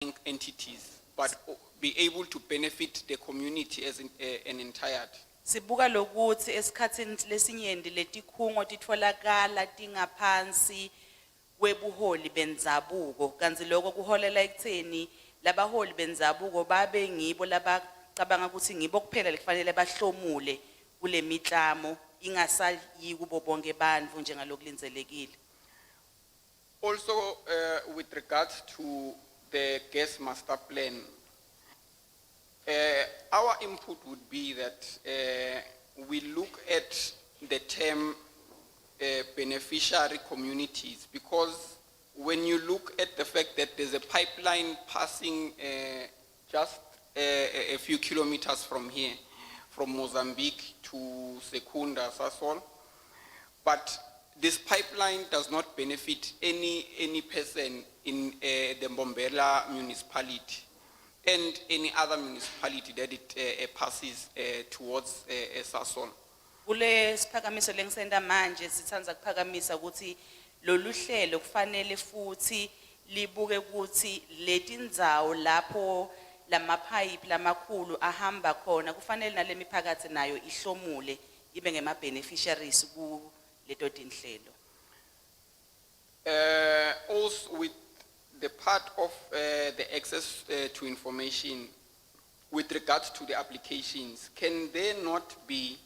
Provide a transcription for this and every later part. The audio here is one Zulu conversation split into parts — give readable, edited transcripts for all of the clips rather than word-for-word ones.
entities, but be able to benefit the community as an entirety. Sibuka lokuthi esikhatsini lesinyenti letikhungo titfolakala tingaphansi kwebuholi bendzabuko kanti lokho kuholela ekutheni labaholi bendzabuko babe ngibo labacabanga ukuthi ngibo kuphela lekufanele bahlomule kule mitlamo ingasayi kubo bonke bantfu njengalokulindzelekile. Also, with regards to the gas master plan, our input would be that we look at the term beneficiary communities, because when you look at the fact that there's a pipeline passing just a few kilometers from here, from Mozambique to Secunda, Sasol, but this pipeline does not benefit any person in the Mbombela municipality and any other municipality that it passes towards Sasol. Kule siphakamiso lengisenda manje sithandza kuphakamisa ukuthi lolu hlelo kufanele futhi libuke ukuthi letindzawo lapho lamapipe lamakhulu ahamba khona kufanele nalemiphakathi nayo ihlomule ibe ngema beneficiaries ku leto tinhlelo. Also with the part of the access to information with regards to the applications, can there not be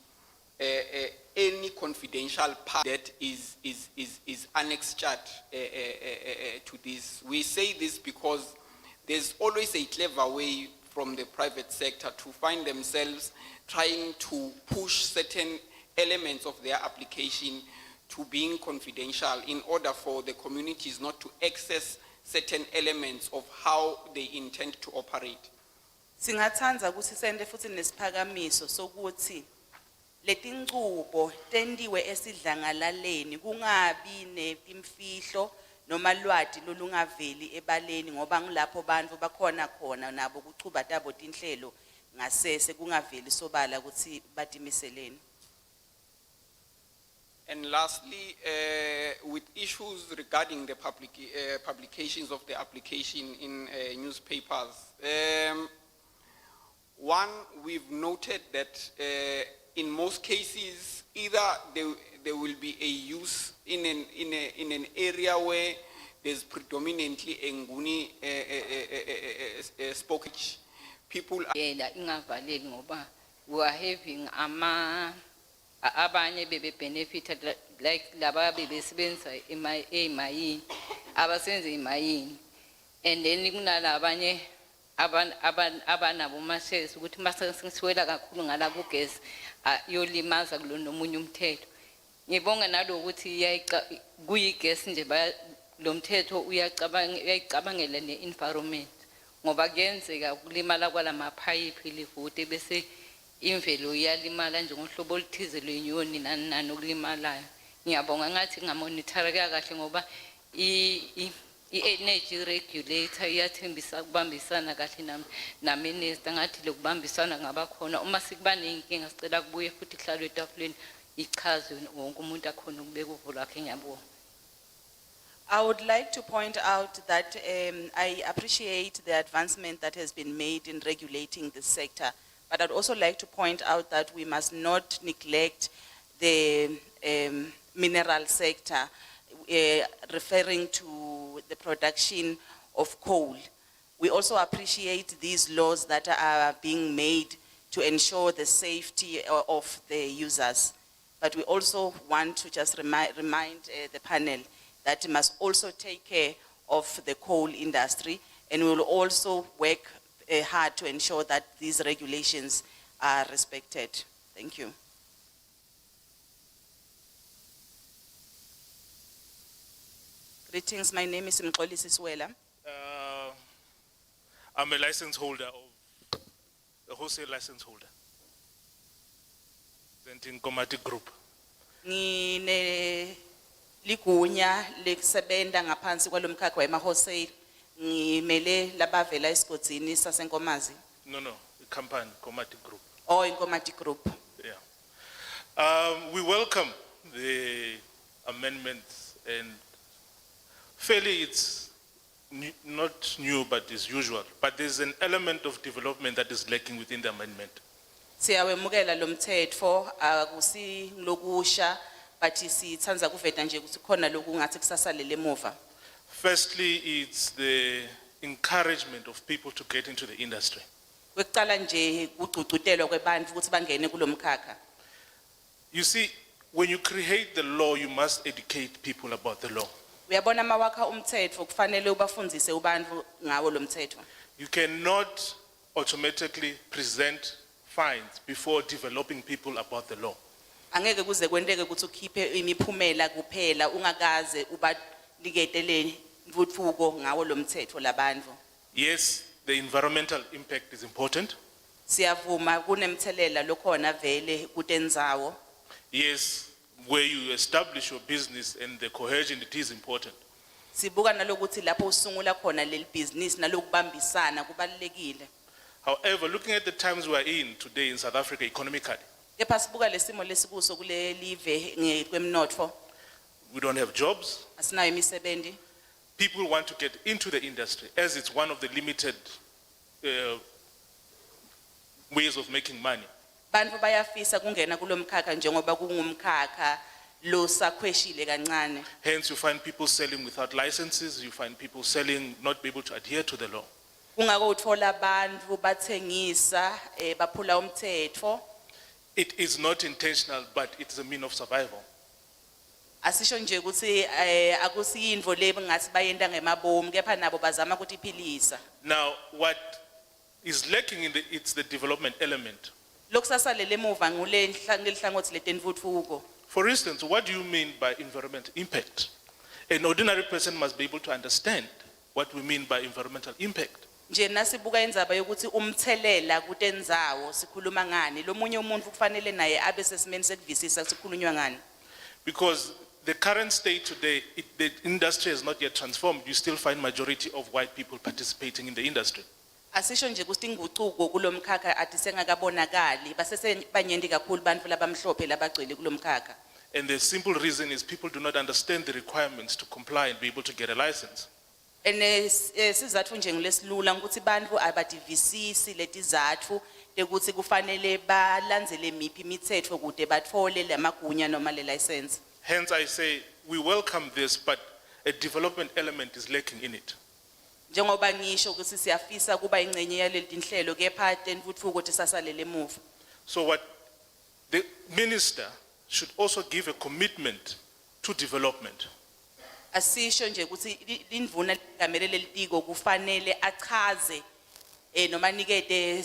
any confidential part that is annexed to this? We say this because there's always a clever way from the private sector to find themselves trying to push certain elements of their application to being confidential in order for the communities not to access certain elements of how they intend to operate. Singatsandza ukuthi sende futhi nesiphakamiso sokuthi letinchubo tendiwe esidlangalaleni kungabi netimfihlo noma lwati lolungaveli ebaleni ngoba ngilapho bantfu bakhona khona nabo kuchuba tabo tinhlelo ngasese kungaveli sobala ukuthi batimiseleni. And lastly, with issues regarding the publications of the application in newspapers, one, we've noted that in most cases, either there will be a use in an area where there's predominantly Nguni spoken. People are we are having abanye bebe benefited like laba bebe sebenza emayini abasenza emayini, and then kunala abanye abanabo mashes ukuthi masesiwela kakhulu ngala kugesi yolimaza kulo nomunye umthetho. Ngibonga nalo ukuthi kuyigesi nje lo mthetho uyayicabangela ne-environment ngoba kuyenzeka ukulimala kwalama pipe livute bese imvelo iyalimala njengohlobo oluthize lwenyoni nani okulimalayo. Ngiyabonga ngathi ngamonitora kahle ngoba i-energy regulator iyathembisa kubambisana kahle na-minister ngathi lokubambisana ngabakhona uma sikuba nenkinga sicela kubuye futhi kuhlalwe etafuleni ichazwe wonke umuntu akhona ukubeka uvo lwakhe. Ngiyabonga. I would like to point out that I appreciate the advancement that has been made in regulating the sector, but I'd also like to point out that we must not neglect the mineral sector, referring to the production of coal. We also appreciate these laws that are being made to ensure the safety of the users. But we also want to just remind the panel that must also take care of the coal industry, and we will also work hard to ensure that these regulations are respected. Thank you. Greetings, my name is Mxolisi Swela. I'm a license holder of a wholesale license holder. Presenting Komati Group. Ngine ligunya lekusebenta ngaphansi kwalomkhakha wema wholesale ngimele labavela esigodini sasenkomazi. No, the company Komati Group. Oh, in Komati Group. Yeah. We welcome the amendments, and fairly it's not new, but is usual. But there's an element of development that is lacking within the amendment. Siyawemukela lo mthetho akusi lokusha but sithandza kuveta nje ukuthi khona lokungathi kusasalele emuva. Firstly, it's the encouragement of people to get into the industry. Kwekuqala nje kugcucutelwa kwebantfu ukuthi bangene kulomkhakha. You see, when you create the law, you must educate people about the law. Uyabona mawakha umthetho kufanele ubafundzise ubantfu ngawo lo mthetho. You cannot automatically present fines before developing people about the law. Angeke kuze kwenteke ukuthi ukhiphe imiphumela kuphela ungakaze ubaliketele imvutfuko ngawo lo mthetho labantfu. Yes, the environmental impact is important. Siyavuma kunemthelela lokhona vele kutendzawo. Yes, where you establish your business and the cohesion, it is important. Sibuka nalokuthi lapho usungula khona leli business nalokubambisana kubalekile. However, looking at the times we are in today in South Africa economically, Kepha sibuka lesimo lesikuso kule live ngekwemnotfo we don't have jobs. asinayo imisebenzi. People want to get into the industry as it's one of the limited ways of making money. Bantfu bayafisa kungena kulomkhakha njengoba kungumkhakha lo sakhweshile kancane. Hence, you find people selling without licenses. You find people selling, not be able to adhere to the law. Kungako utfola bantfu batsengisa baphula umthetho. It is not intentional, but it's a mean of survival. Asisho nje ukuthi akusiyinvo lebengathi bayenda ngemabomu kepha nabo bazama ukuthi iphilisa. Now, what is lacking it's the development element. Lokusasalele emuva ngule nhlangothi letentfutfuko. For instance, what do you mean by environmental impact? An ordinary person must be able to understand what we mean by environmental impact. Nje nasibuka indzaba yokuthi umthelela kutendzawo sikhuluma ngani lo munye umuntu kufanele naye abe sesimeni sekuvisisa sikhulunywa ngani. Because the current state today, the industry has not yet transformed. You still find majority of white people participating in the industry. Asisho nje ukuthi inguquko kulomkhakha atisengakabonakali basese banyenti kakhulu bantfu labamhlophe labagcwele kulomkhakha. And the simple reason is people do not understand the requirements to comply and be able to get a license. Sizatfu nje ngilesilula ukuthi bantfu abadivisisi letizatfu tekuthi kufanele balandzele miphi imitsetfo kude batfole lamagunya noma le license. Hence I say we welcome this, but a development element is lacking in it. Njengoba ngisho ukuthi siyafisa kuba ingcenye yaleli tinhlelo kepha tentfutfuko tisasalele emuva. So what the minister should also give a commitment to development. Asisho nje ukuthi indvuna ligamele lelitiko kufanele achaze noma nikete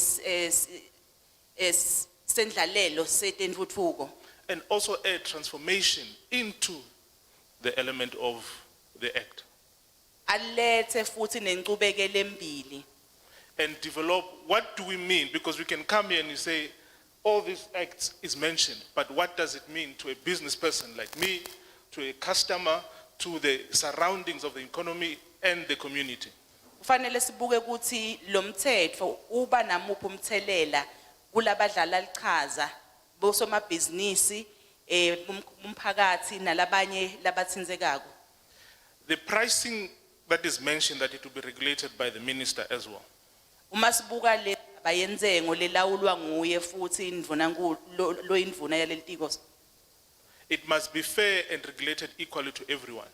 sendlalelo setentfutfuko. And also a transformation into the element of the act. Alethe futhi nencubekele embili. And develop, what do we mean? Because we can come here and you say, all these acts is mentioned, but what does it mean to a business person like me, to a customer, to the surroundings of the economy and the community? Kufanele sibuke ukuthi lo mthetho uba namuphi umthelela kulabadlala lichaza bosomabhizinisi umphakathi nalabanye labathinzekako. The pricing that is mentioned, that it will be regulated by the minister as well. Uma sibuka le bayenzengo lelawulwa nguye futhi indvuna lo indvuna yalelitiko. It must be fair and regulated equally to everyone.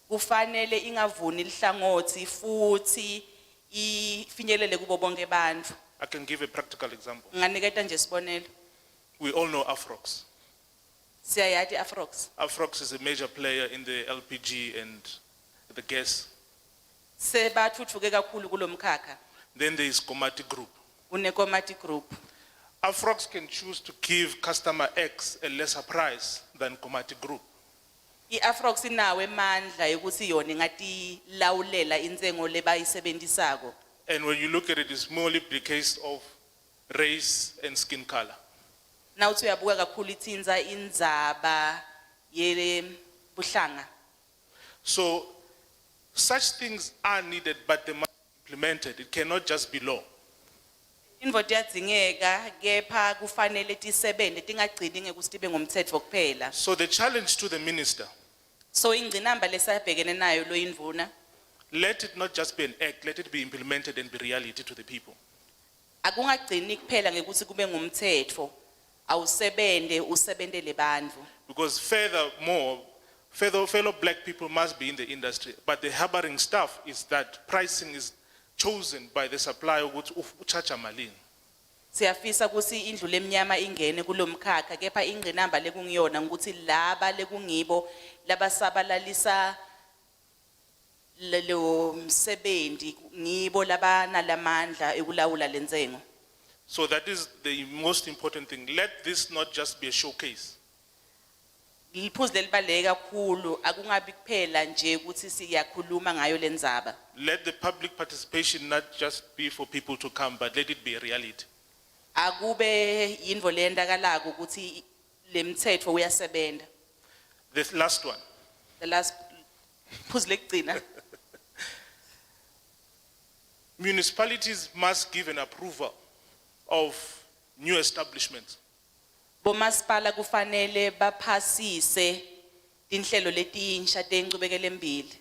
Kufanele ingavuni lihlangothi futhi ifinyelele kubo bonke bantfu. I can give a practical example. Nganiketa nje sibonelo. We all know Afrox. Siyayati Afrox. Afrox is a major player in the LPG and the gas. Sebathuthuke kakhulu kulomkhakha. Then there is Komati Group. Unekomati group. Afrox can choose to give customer X a lesser price than Komati Group. I-Afrox inawe mandla yokuthi yona ingati lawulela inzengo lebayisebenzisako. And when you look at it, it's merely the case of race and skin color. Nawuthi uyabuka kakhulu ithinza indzaba yele buhlanga. So such things are needed, but they must be implemented. It cannot just be law. Invoti yadzingeka kepha kufanele tisebente tingagcini ngekuthi tibe ngumthetho kuphela. So the challenge to the minister, So ingcinamba lesabhekene nayo lo indvuna. let it not just be an act, let it be implemented and be reality to the people. Akungagcini kuphela ngekuthi kube ngumthetho, awusebende usebentele bantfu. Because furthermore, fellow black people must be in the industry, but the harboring stuff is that pricing is chosen by the supplier ukuthi uchacha malini. Siyafisa kusi indlu lemnyama ingene kulomkhakha, kepha ingqinamba lekungiyona ukuthi laba lekungibo labasabalalisa lelo msebenzi ngibo labana lamandla ekulawula lenzengo. So that is the most important thing. Let this not just be a showcase. Liphuzu lelibaluleke kakhulu akungabi kuphela nje ukuthi siyakhuluma ngayo lendzaba. Let the public participation not just be for people to come, but let it be a reality. Akube yinvo leyendakalako ukuthi lemthetho uyasebenta. The last one. The last phuzu lekugcina. Municipalities must give an approval of new establishments. Bomasipala kufanele baphasise tinhlelo letinsha tenchubekela embili.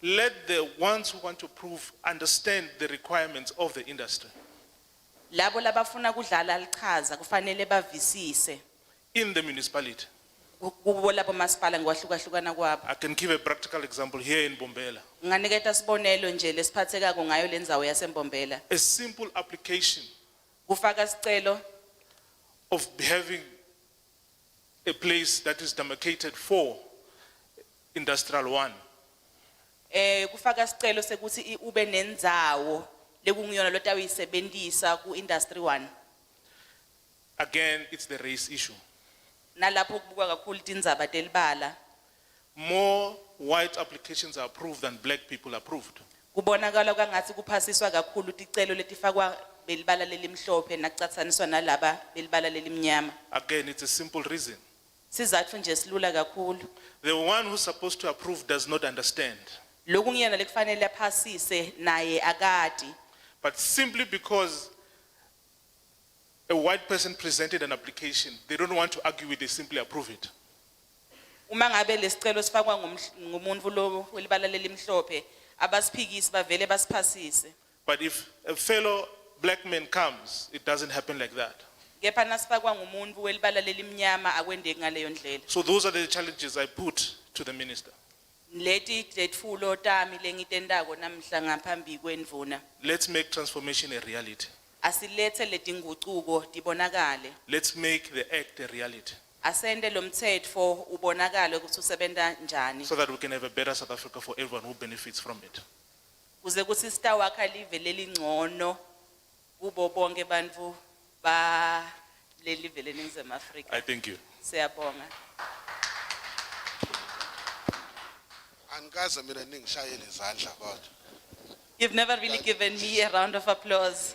Let the ones who want to approve understand the requirements of the industry. Labo labafuna kudlala lichaza kufanele bavisise In the municipality. kubo labo masipala ngwahlukahlukana kwabo. I can give a practical example here in Mbombela. Nganiketa sibonelo nje lesiphathekako ngayo lendzawo yaseMbombela. A simple application Kufaka sicelo of having a place that is demarcated for industrial one. Kufaka sicelo sekuthi ube nendzawo lekungiyona lotawuyisebentisa ku industry 1. Again, it's the race issue. Nalapho kubuka kakhulu tindzaba telibala. More white applications are approved than black people approved. Kubonakala kangathi kuphasiswa kakhulu ticelo letifakwa belibala lelimhlophe nakucatsaniswa nalaba belibala lelimnyama. Again, it's a simple reason. Sizatfu nje silula kakhulu. The one who's supposed to approve does not understand. Lokungiyena lekufanele aphasise naye akati. But simply because a white person presented an application, they don't want to argue with it, they simply approve it. Uma ngabe lesicelo sifakwa ngumuntu lo welibala lelimhlophe, abasiphikisi bavele basiphasise. But if a fellow black man comes, it doesn't happen like that. Kepha nasifakwa ngumuntu welibala lelimnyama akwendeki ngaleyo ndlela. So those are the challenges I put to the minister. Leti tetfulo tami lengitendako namhla ngaphambi kwendvuna. Let's make transformation a reality. Asilethe letinguquko tibonakale. Let's make the act a reality. Asende lo mthetfo ubonakale ukuthi usebenta njani. So that we can have a better South Africa for everyone who benefits from it. Kuze kuthi sitawakha live lelingcono kubo bonke bantfu ba lelive leNingizimu Afrika. I thank you. Siyabonga. Angikaze mina ningishayele izandla kodwa. You've never really given me a round of applause.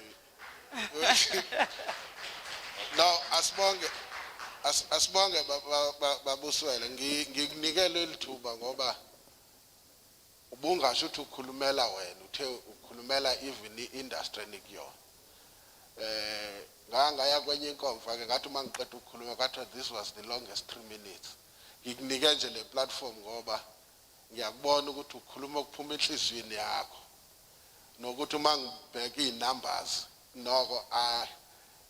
No, asibonge babuswele ngikunikele lithuba ngoba ubungasho uthi ukhulumela wena uthe ukhulumela even iindustry nikuyona. Ngaya kwenye inkonfa ke ngathi mangiqeda ukukhuluma ngathi this was the longest 3 minutes. Ngikunike nje le platform ngoba ngiyakubona ukuthi ukhuluma ukuphuma enhlizweni yakho. Nokuthi mangibheka izinumbers noko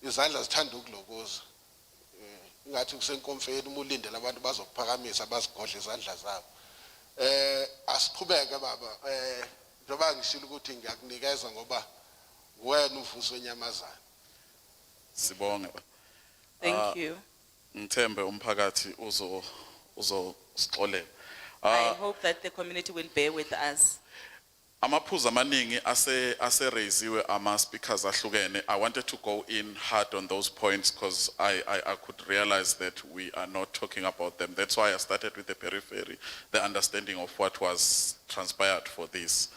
izandla zithanda ukulokuza. Ingathi kusenkonfeni umulindele abantu bazokuphakamisa bazigodle izandla zabo. Asiqhubeke baba. Njengoba ngishilo ukuthi ngiyakunikeza ngoba wena uvuso wenyamazana. Sibonge. Thank you. Ngithembe umphakathi uzosixolela. I hope that the community will bear with us. Amaphuzu amaningi ase raisewe ama speakers ahlukene. I wanted to go in hard on those points because I could realize that we are not talking about them. That's why I started with the periphery, the understanding of what was transpired for this.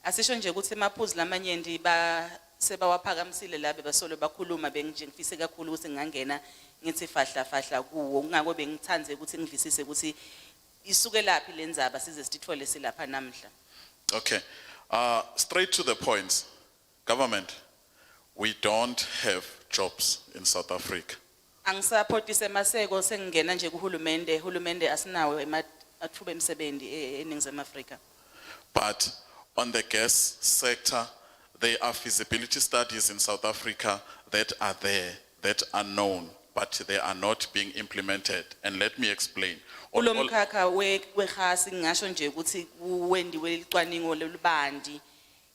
Asisho nje ukuthi emaphuzu lamanyenti ba sebawaphakamisile labe basolo bakhuluma bengije ngifise kakhulu ukuthi ngangena ngithi fahla kuwo ngakho bengithande ukuthi ngivisise ukuthi isuke laphi lendzaba size sitithole silapha namhla. Okay, straight to the points. Government, we don't have jobs in South Africa. Angisapotise maseko sengena nje kuhulumende asinawo amathuba emsebenzi eNingizimu Afrika. But on the gas sector, there are feasibility studies in South Africa that are there, that are known, but they are not being implemented. And let me explain. On all- Kulomkhakha wegasi ngisho nje ukuthi wendiwe licwaningo lolubandi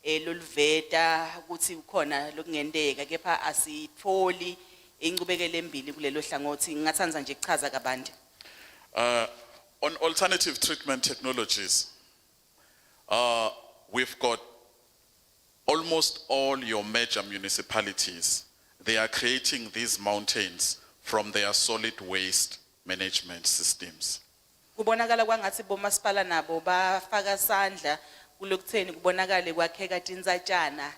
loluveta ukuthi ukhona lokungendeka kepha asitholi incubekele embili kulelo hlangothi ngingathanza nje kuchaza kabanti. On alternative treatment technologies, we've got almost all your major municipalities. They are creating these mountains from their solid waste management systems. Kubonakala kwangathi bomasipala nabo bafaka sandla kulokutheni kubonakale kwakheka tinzatshana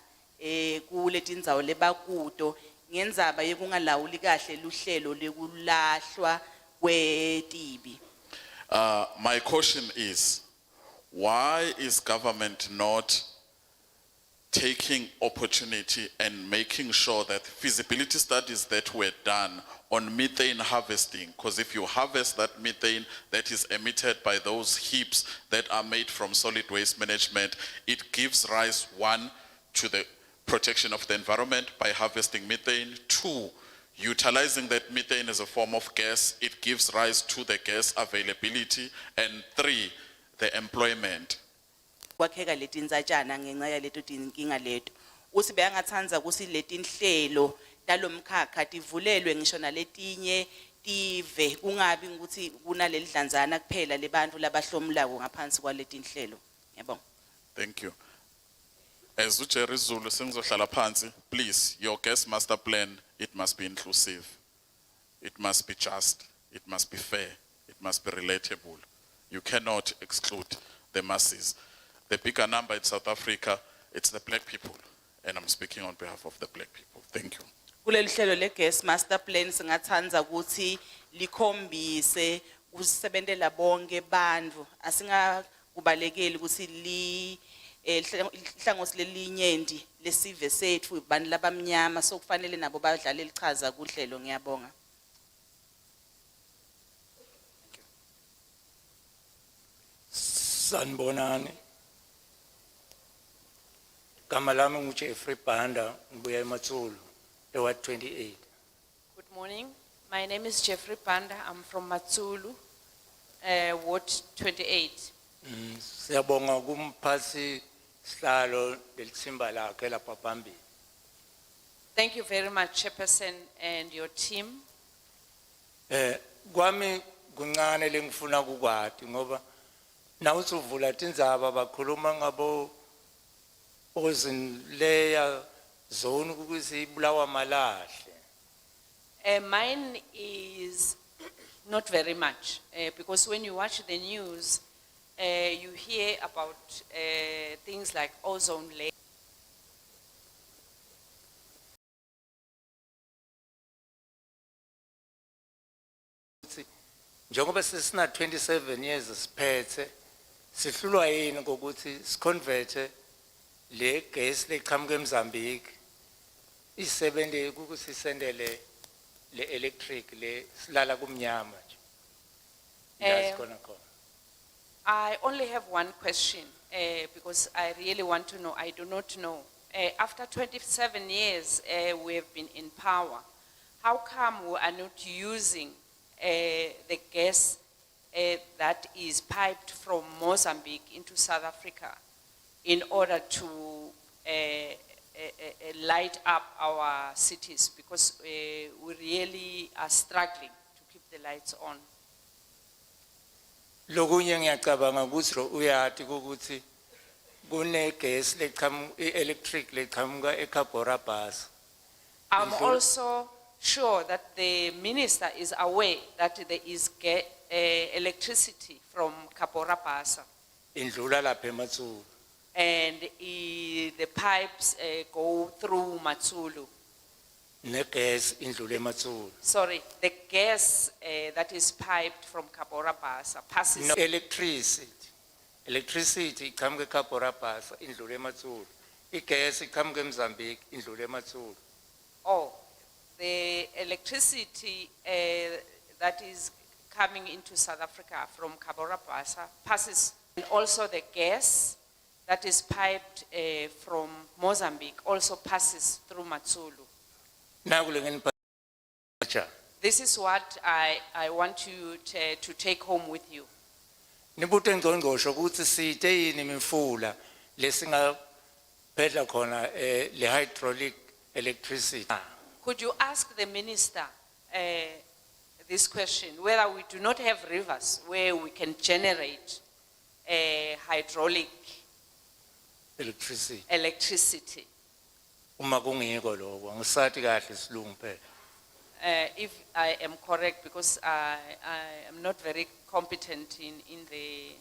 kuleti ndzawo lebakuto ngendzaba yekungalawuli kahle luhlelo lekulahlwa kwetibi. My question is, why is government not taking opportunity and making sure that feasibility studies that were done on methane harvesting, because if you harvest that methane that is emitted by those heaps that are made from solid waste management, it gives rise, one, to the protection of the environment by harvesting methane, two, utilizing that methane as a form of gas, it gives rise to the gas availability, and three, the employment. Kwakheka leti ndzatshana ngenxa yaleto tinkinga leto. Usi beyangathanza kusi leti nhlelo talomkhakha tivulelwe ngisho naletinye tive kungabi ukuthi kunaleli dlanzana kuphela lebantu labahlomulako ngaphansi kwaleti nhlelo. Yabonga. Thank you. As uJerry Zulu sengizohlala phansi, please, your gas master plan, it must be inclusive. It must be just, it must be fair, it must be relatable. You cannot exclude the masses. The bigger number in South Africa, it's the black people. And I'm speaking on behalf of the black people. Thank you. Kuleli hlelo le gas master plan singathanza ukuthi likhombise kusebentela bonke bantfu asingakubalekeli ukuthi li hlangothi lelinyendi lesive sethu abantu labamnyama so kufanele nabo badlale lichaza kuhlelo. Ngiyabonga. Sanibonani. Gama lami nguJeffrey Banda ngibuya eMatsulu eWard 28. Good morning. My name is Jeffrey Panda. I'm from Matsulu, Ward 28. Siyabonga kumphathi sihlalo lelithimba lakhe lapha phambili. Thank you very much, Chairperson and your team. Kwami kuncane lengifuna kukwati ngoba nawuthi uvula tindzaba bakhuluma ngabo ozinleya zone ukuthi ibulawa malahle. Mine is not very much because when you watch the news, you hear about things like ozone layer. Njengoba sesina 27 years siphethe sihlulwa yini ngokuthi siconvert le gas leqhamuka eMozambique isebenzele ukuthi sisendele le electric le silala kumnyama nje. That's gonna come. I only have one question because I really want to know. I do not know. After 27 years we have been in power, how come we are not using the gas that is piped from Mozambique into South Africa in order to light up our cities, because we really are struggling to keep the lights on. Lokunye ngiyacabanga ukuthi uyathi ukuthi kune gas electric leqhamuka eKabora bus. I'm also sure that the minister is aware that there is electricity from Kapora Basa, Indlula lapha eMatsulu. and the pipes go through Matsulu. Ne gas indlula eMatsulu. Sorry, the gas that is piped from Kapora Basa passes. No electricity iqhamuka eKabora bus indlula eMatsulu. Igas iqhamuka eMozambique indlula eMatsulu. Oh, the electricity that is coming into South Africa from Kapora Basa passes, and also the gas that is piped from Mozambique also passes through Matsulu. Nakule ngenipacha. This is what I want you to take home with you. Nibute ngqongqosho ukuthi sithe yini imifula lesinga phela khona le hydraulic electricity. Could you ask the minister this question, whether we do not have rivers where we can generate hydraulic electricity? Uma kungiko lokho angisathi kahle isilungu phela. If I am correct, because I am not very competent in the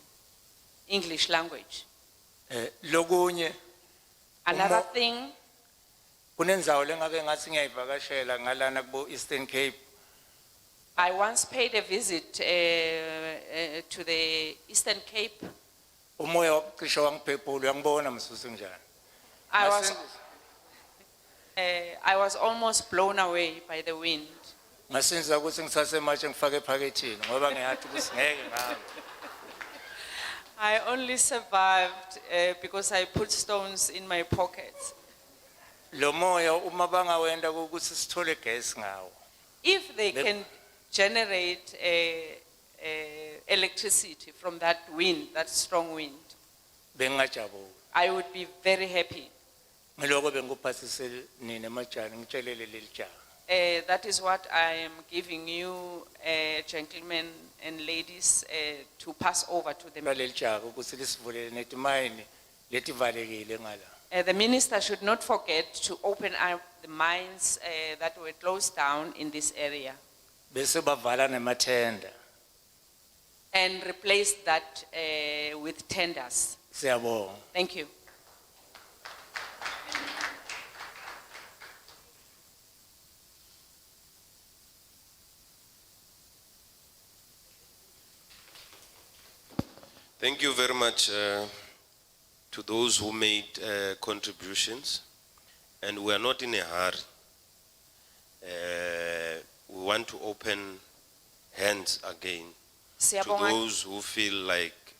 English language. Lokunye Another thing, kunenzawo lengake ngathi ngiyayivakashela ngalana kubo Eastern Cape. I once paid a visit to the Eastern Cape. Umoya wacishe wangiphephula uyangibona msusu njani. I was almost blown away by the wind. Ngasenza ukuthi ngithathe manje ngifake ephakethini ngoba ngiyathi kusingeke ngami. I only survived because I put stones in my pockets. Lo moya uma bangawenda ukuthi sithole gas ngawo. If they can generate electricity from that wind, that strong wind, Bengajabula. I would be very happy. Ngiloko bengikuphathisele nina emajani ngitshelele leli jaha. That is what I am giving you, gentlemen and ladies, to pass over to them. Leli jaha ukuthi lisivulele netimayini letivalekile ngala. The minister should not forget to open up the mines that were closed down in this area Bese bavala nemathenda. and replace that with tenders. Siyabonga. Thank you. Thank you very much to those who made contributions, and we are not in a hurry. We want to open hands again to Siyabonga those who feel like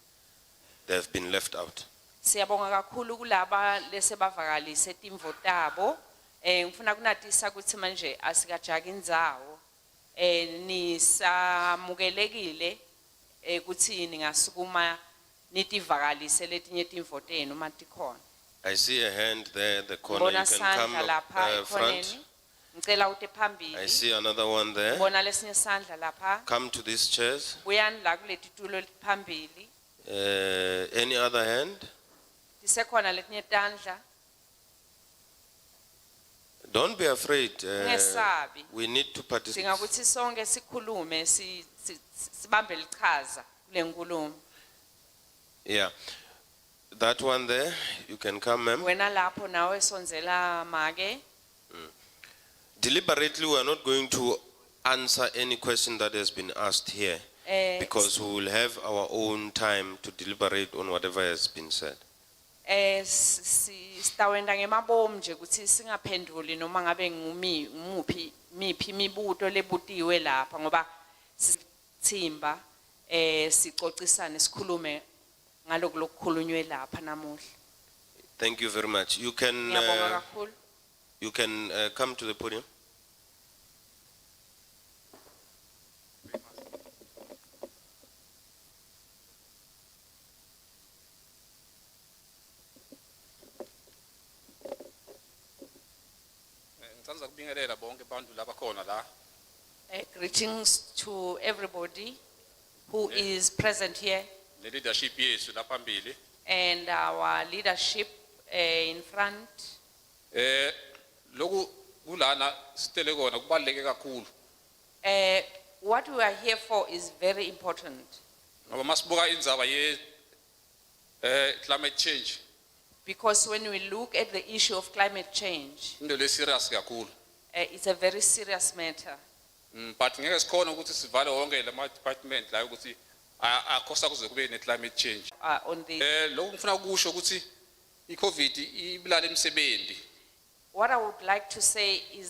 they've been left out. Siyabonga kakhulu kulaba lesebavakalise timvo tabo. Ngifuna kunatisa ukuthi manje asikajaki indzawo. Nisamukelekile ukuthi ningasukuma nitivakalise letinye timvo tenu matikhona. I see a hand there at the corner. You Ngibona can sandla come lapha up front. ekhoneni. Ngicela ute I phambili. see another one there. Ngibona lesinye sandla lapha. Come to these chairs. Buyani la kuletitulo phambili. Any other hand? Tisekhona letinye tandla. Don't be afraid. Ungesabi. We need to participate. Singakuthi sonke sikhulume sibambe lichaza kule nkulumo. Yeah. That one there, you can come, ma'am. Wena lapho nawe sonzela make. Deliberately, we are not going to answer any question that has been asked here because we will have our own time to deliberate on whatever has been said. Sitawenda ngemabomu nje ukuthi singaphenduli noma ngabe ngumuphi imibuto lebutiwe lapha ngoba sithimba sicocisane sikhulume ngalokho lokukhulunywe lapha namuhla. Thank you very much. You Ngiyabonga can kakhulu. come to the podium. Greetings to everybody who is present here le leadership yethu lapha phambili and our leadership in front. loku kulana sitele kona kubaleke kakhulu What we are here for is very important ngoba masibuka indzaba ye climate change because when we look at the issue of climate change, into le serious kakhulu it's a very serious matter. But ngeke sikhona ukuthi sivale wonke lama department la ukuthi akhosa kuze kube ne climate change On the lokhu ngifuna ukusho ukuthi iCovid ibulala emsebenzi. What I would like to say is